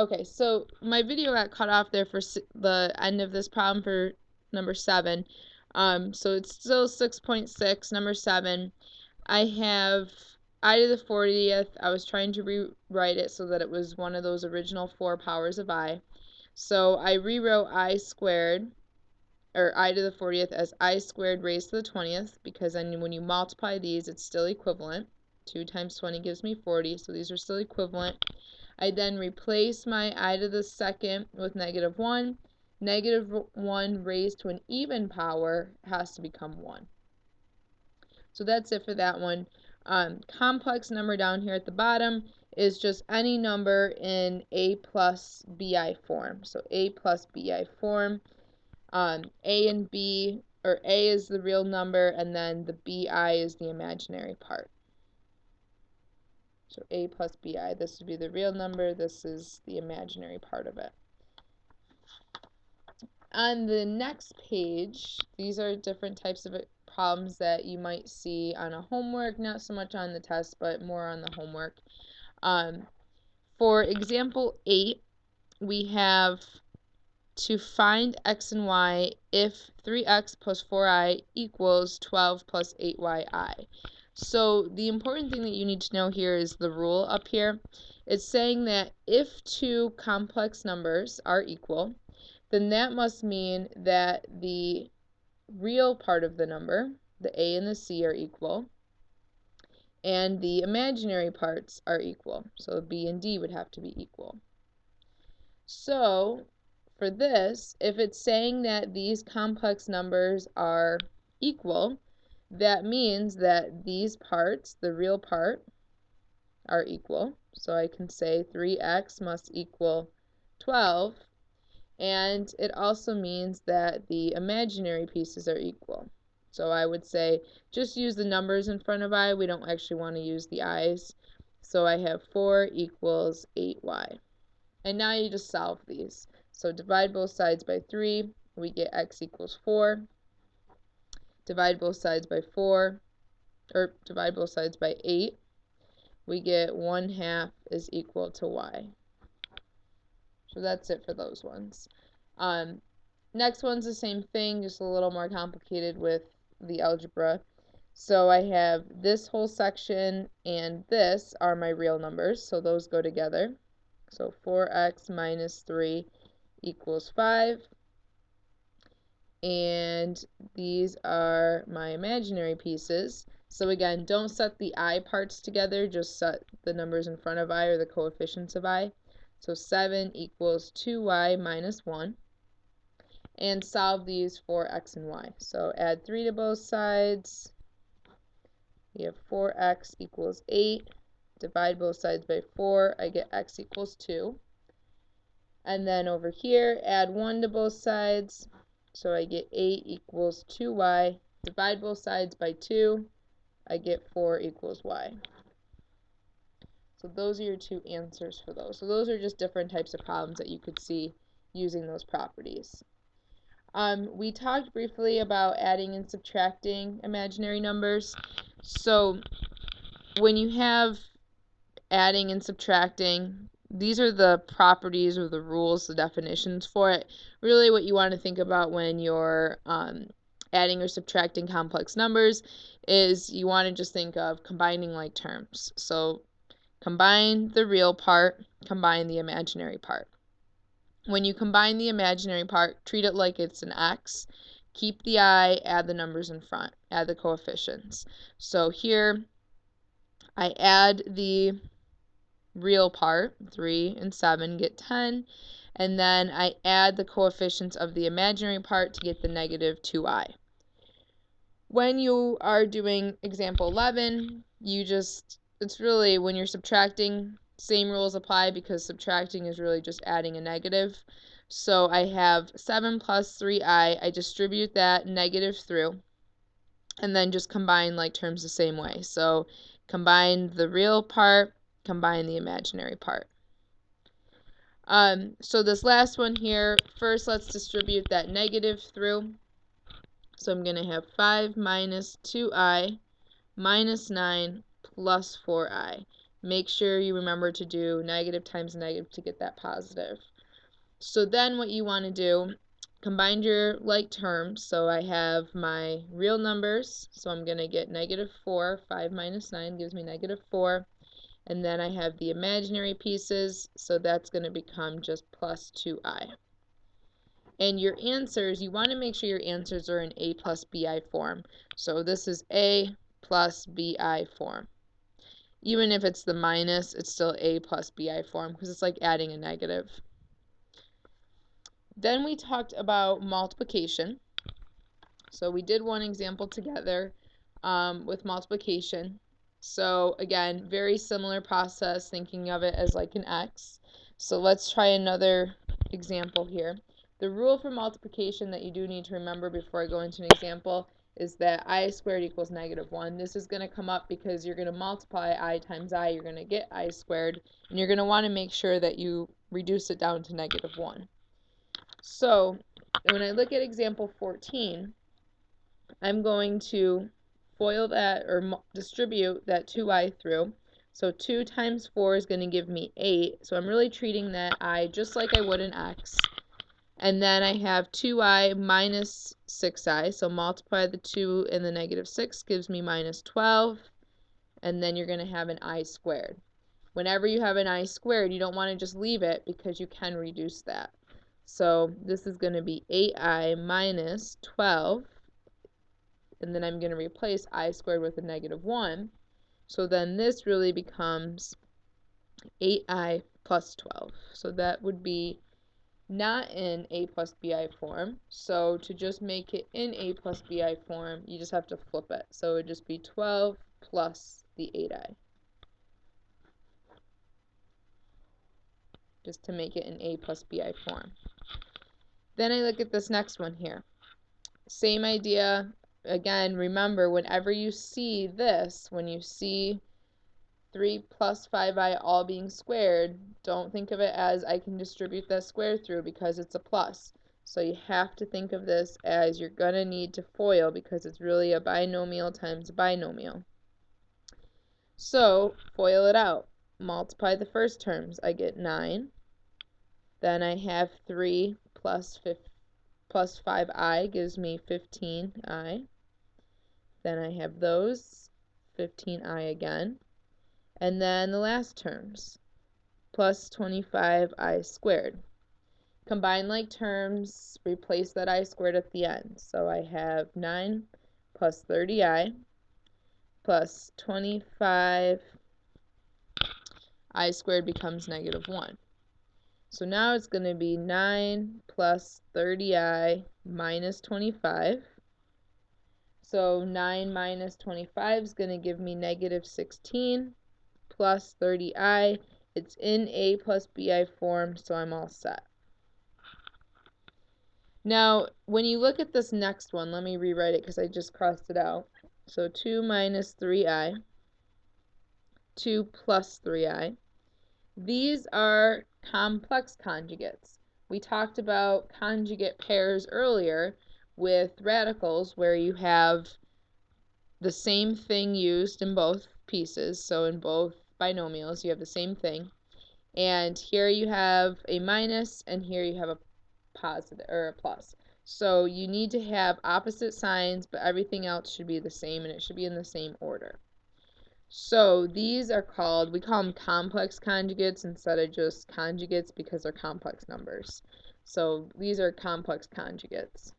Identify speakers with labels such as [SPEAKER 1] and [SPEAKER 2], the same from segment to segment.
[SPEAKER 1] Okay, so my video got cut off there for the end of this problem for number 7. So it's still 6.6, number 7. I have I to the 40th. I was trying to rewrite it so that it was one of those original 4 powers of I. So I rewrote I squared, or I to the 40th, as I squared raised to the 20th, because then when you multiply these, it's still equivalent. 2 times 20 gives me 40, so these are still equivalent. I then replace my I to the 2nd with -1. -1 raised to an even power has to become 1. So that's it for that one. Complex number down here at the bottom is just any number in A plus BI form. So A plus BI form. A and B, or A is the real number, and then the BI is the imaginary part. So A plus BI, this would be the real number, this is the imaginary part of it. On the next page, these are different types of problems that you might see on a homework, not so much on the test, but more on the homework. For example 8, we have to find x and y if 3x plus 4i equals 12 plus 8yi. So the important thing that you need to know here is the rule up here. It's saying that if 2 complex numbers are equal, then that must mean that the real part of the number, the a and the c, are equal, and the imaginary parts are equal. So b and d would have to be equal. So for this, if it's saying that these complex numbers are equal, that means that these parts, the real part, are equal. So I can say 3x must equal 12, and it also means that the imaginary pieces are equal. So I would say just use the numbers in front of I. We don't actually want to use the i's. So I have 4 equals 8y. And now you just solve these. So divide both sides by 3, we get x equals 4. Divide both sides by 4, or divide both sides by 8, we get 1/2 is equal to y. So that's it for those ones. Next one's the same thing, just a little more complicated with the algebra. So I have this whole section and this are my real numbers, so those go together. So 4x minus 3 equals 5. And these are my imaginary pieces. So again, don't set the I parts together, just set the numbers in front of I, or the coefficients of I. So 7 equals 2y minus 1. And solve these for x and y. So add 3 to both sides. We have 4x equals 8. Divide both sides by 4. I get x equals 2. And then over here, add 1 to both sides. So I get 8 equals 2y. Divide both sides by 2. I get 4 equals y. So those are your 2 answers for those. So those are just different types of problems that you could see using those properties. We talked briefly about adding and subtracting imaginary numbers. So when you have adding and subtracting, these are the properties or the rules, the definitions for it. Really what you want to think about when you're adding or subtracting complex numbers is you want to just think of combining like terms. So combine the real part, combine the imaginary part. When you combine the imaginary part, treat it like it's an x. Keep the I, add the numbers in front, add the coefficients. So here I add the real part, 3 and 7 get 10, and then I add the coefficients of the imaginary part to get the -2i. When you are doing example 11, it's really, when you're subtracting, same rules apply, because subtracting is really just adding a negative. So I have 7 plus 3i, I distribute that negative through, and then just combine like terms the same way. So combine the real part, combine the imaginary part. So this last one here, first let's distribute that negative through. So I'm going to have 5 minus 2i minus 9 plus 4i. make sure you remember to do negative times negative to get that positive. So then what you want to do, combine your like terms. So I have my real numbers, so I'm going to get -4. 5 minus 9 gives me -4. And then I have the imaginary pieces, so that's going to become just plus 2i. And your answers, you want to make sure your answers are in a plus bi form. So this is a plus bi form. Even if it's the minus, it's still a plus bi form because it's like adding a negative. Then we talked about multiplication. So we did one example together with multiplication. So again, very similar process, thinking of it as like an x. So let's try another example here. The rule for multiplication that you do need to remember before I go into an example is that I squared equals -1. This is going to come up because you're going to multiply I times I. You're going to get I squared, and you're going to want to make sure that you reduce it down to -1. So when I look at example 14, I'm going to FOIL that or distribute that 2i through. So 2 times 4 is going to give me 8. So I'm really treating that I just like I would an x. And then I have 2i minus 6i. So multiply the 2 and the -6 gives me -12. And then you're going to have an I squared. Whenever you have an I squared, you don't want to just leave it because you can reduce that. So this is going to be 8i minus 12. And then I'm going to replace I squared with a -1. So then this really becomes 8i plus 12. So that would be not in a plus bi form. So to just make it in a plus bi form, you just have to flip it. So it would just be 12 plus the 8i. Just to make it in a plus bi form. Then I look at this next one here. Same idea. Again, remember, whenever you see this, when you see 3 plus 5i all being squared, don't think of it as I can distribute that square through because it's a plus. So you have to think of this as you're going to need to FOIL because it's really a binomial times a binomial. So FOIL it out. Multiply the first terms. I get 9. Then I have 3 plus 5i gives me 15i. Then I have those, 15i again. And then the last terms, plus 25i squared. Combine like terms, replace that I squared at the end. So I have 9 plus 30i plus 25i squared becomes -1. So now it's going to be 9 plus 30i minus 25. So 9 minus 25 is going to give me -16 plus 30i. It's in a plus bi form, so I'm all set. Now, when you look at this next one, let me rewrite it because I just crossed it out. So 2 minus 3i, 2 plus 3i. These are complex conjugates. We talked about conjugate pairs earlier with radicals where you have the same thing used in both pieces. So in both binomials, you have the same thing. And here you have a minus, and here you have a positive or a plus. So you need to have opposite signs, but everything else should be the same, and it should be in the same order. So these are called, we call them complex conjugates instead of just conjugates because they're complex numbers. So these are complex conjugates.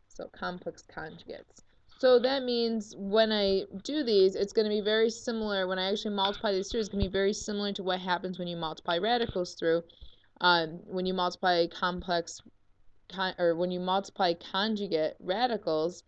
[SPEAKER 1] So complex conjugates. So that means when I do these, it's going to be very similar. When I actually multiply these through, it's going to be very similar to what happens when you multiply radicals through. When you multiply when you multiply conjugate radicals,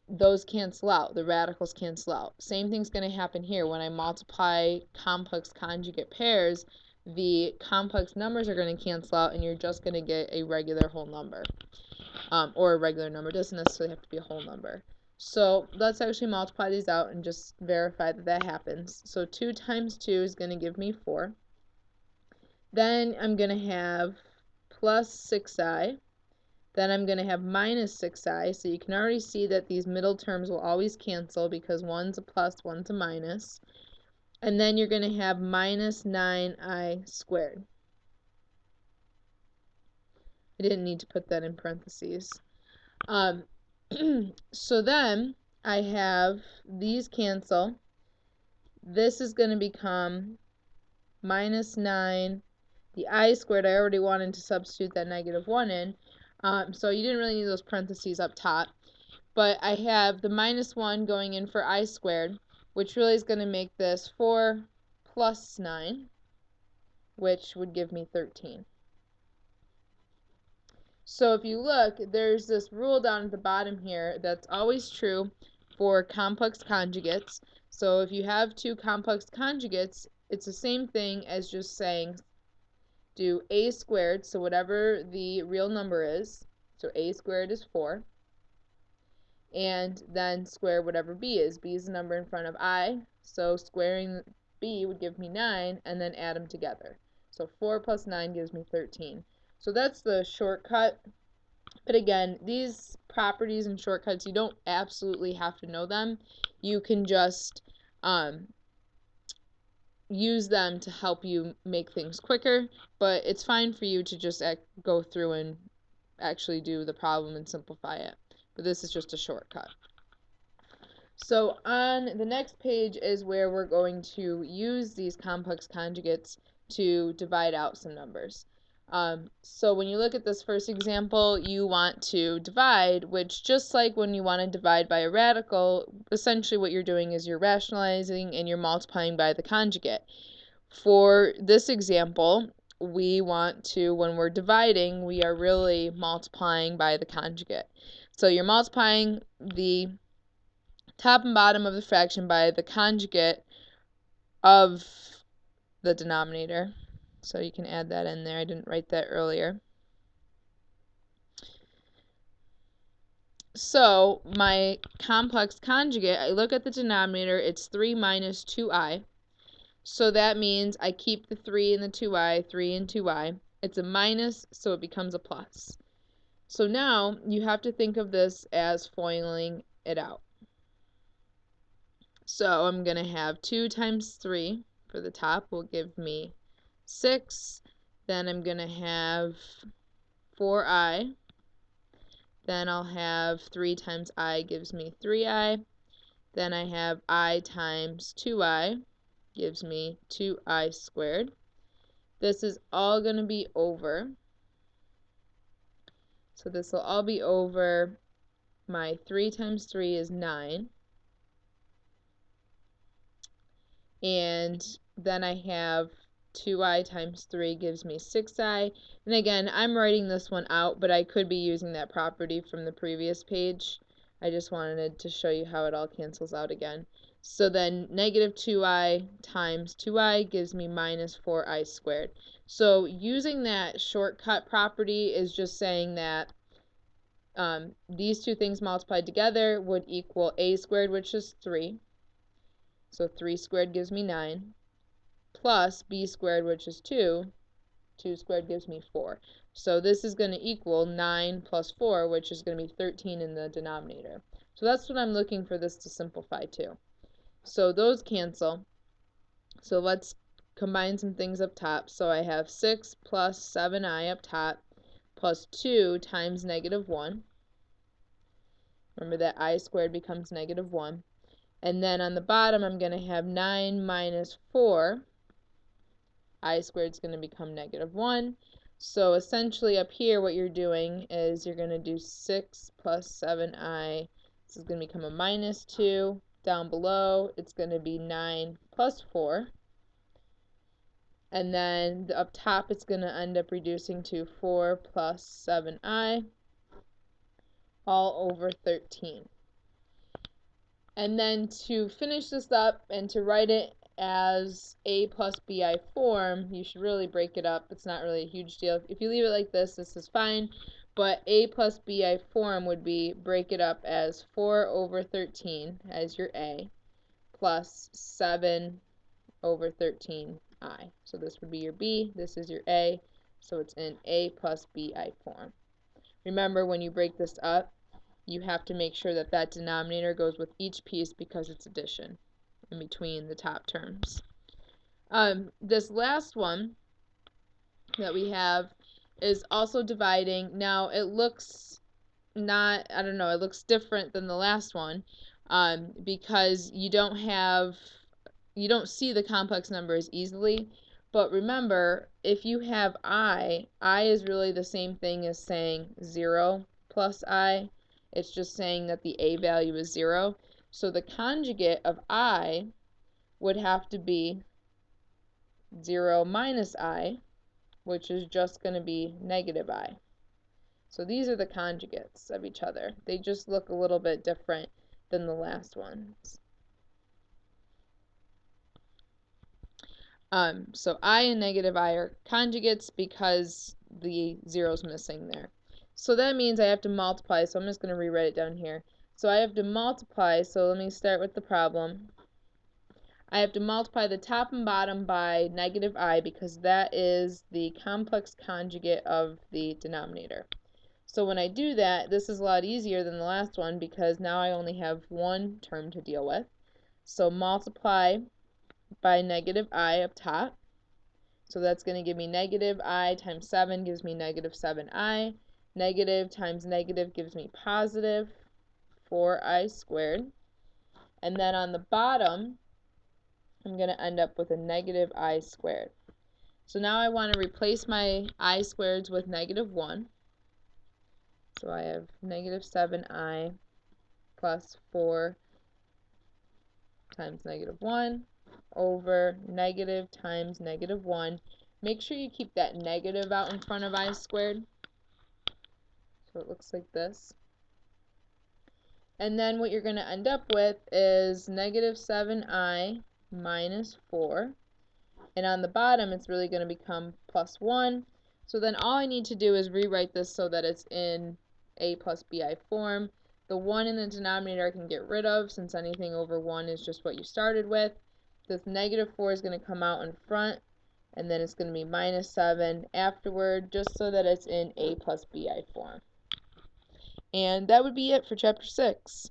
[SPEAKER 1] those cancel out. The radicals cancel out. Same thing's going to happen here. When I multiply complex conjugate pairs, the complex numbers are going to cancel out, and you're just going to get a regular whole number. Or a regular number. It doesn't necessarily have to be a whole number. So let's actually multiply these out and just verify that that happens. So 2 times 2 is going to give me 4. Then I'm going to have plus 6i Then I'm going to have minus 6i, so you can already see that these middle terms will always cancel because one's a plus, one's a minus. And then you're going to have minus 9i squared. I didn't need to put that in parentheses. So then I have these cancel. This is going to become minus 9. The I squared, I already wanted to substitute that negative 1 in. So you didn't really need those parentheses up top. But I have the minus 1 going in for I squared, which really is going to make this 4 plus 9, which would give me 13. So if you look, there's this rule down at the bottom here that's always true for complex conjugates. So if you have two complex conjugates, it's the same thing as just saying do a squared, so whatever the real number is, so a squared is 4, and then square whatever b is. B is the number in front of I, so squaring b would give me 9, and then add them together. So 4 plus 9 gives me 13. So that's the shortcut. But again, these properties and shortcuts, you don't absolutely have to know them. You can just use them to help you make things quicker, but it's fine for you to just go through and actually do the problem and simplify it. But this is just a shortcut. So on the next page is where we're going to use these complex conjugates to divide out some numbers. So when you look at this first example, you want to divide, which just like when you want to divide by a radical, essentially what you're doing is you're rationalizing and you're multiplying by the conjugate. For this example, we want to, when we're dividing, we are really multiplying by the conjugate. So you're multiplying the top and bottom of the fraction by the conjugate of the denominator. So you can add that in there. I didn't write that earlier. So my complex conjugate, I look at the denominator, it's 3 minus 2i. So that means I keep the 3 and the 2i, 3 and 2i. It's a minus, so it becomes a plus. So now you have to think of this as foiling it out. So I'm going to have 2 times 3 for the top will give me 6. Then I'm going to have 4i. Then I'll have 3 times I gives me 3i. Then I have I times 2i gives me 2i squared. This is all going to be over. So this will all be over. My 3 times 3 is 9. And then I have 2i times 3 gives me 6i. And again, I'm writing this one out, but I could be using that property from the previous page. I just wanted to show you how it all cancels out again. So then negative 2i times 2i gives me minus 4i squared. So using that shortcut property is just saying that these two things multiplied together would equal a squared, which is 3. So 3 squared gives me 9, plus b squared, which is 2. 2 squared gives me 4. So this is going to equal 9 plus 4, which is going to be 13 in the denominator. So that's what I'm looking for this to simplify to. So those cancel. So let's combine some things up top. So I have 6 plus 7i up top, plus 2 times negative 1. Remember that I squared becomes negative 1. And then on the bottom, I'm going to have 9 minus 4. I squared is going to become negative 1. So essentially up here, what you're doing is you're going to do 6 plus 7i. This is going to become a minus 2. Down below, it's going to be 9 plus 4. And then up top, it's going to end up reducing to 4 plus 7i, all over 13. And then to finish this up and to write it as a plus bi form, you should really break it up. It's not really a huge deal. If you leave it like this is fine. But a plus bi form would be break it up as 4 over 13 as your a, plus 7 over 13i. So this would be your b, this is your a, so it's in a plus bi form. Remember, when you break this up, you have to make sure that that denominator goes with each piece because it's addition in between the top terms. This last one that we have is also dividing. Now it looks not, I don't know, it looks different than the last one because you don't see the complex numbers easily. But remember, if you have I is really the same thing as saying 0 plus I. It's just saying that the A value is 0. So the conjugate of I would have to be 0 minus I, which is just going to be negative I. So these are the conjugates of each other. They just look a little bit different than the last ones. So I and negative I are conjugates because the zero's missing there. So that means I have to multiply, so I'm just going to rewrite it down here. So I have to multiply, so let me start with the problem. I have to multiply the top and bottom by negative I because that is the complex conjugate of the denominator. So when I do that, this is a lot easier than the last one because now I only have one term to deal with. So multiply by negative I up top. So that's going to give me negative I times 7 gives me negative 7I. Negative times negative gives me positive 4I squared. And then on the bottom, I'm going to end up with a negative I squared. So now I want to replace my I squareds with negative 1. So I have negative 7I plus 4 times negative 1 over negative times negative 1. Make sure you keep that negative out in front of I squared. So it looks like this. And then what you're going to end up with is negative 7I minus 4. And on the bottom, it's really going to become plus 1. So then all I need to do is rewrite this so that it's in A plus BI form. The 1 in the denominator I can get rid of since anything over 1 is just what you started with. This negative 4 is going to come out in front, and then it's going to be minus 7 afterward, just so that it's in A plus BI form. And that would be it for Chapter 6.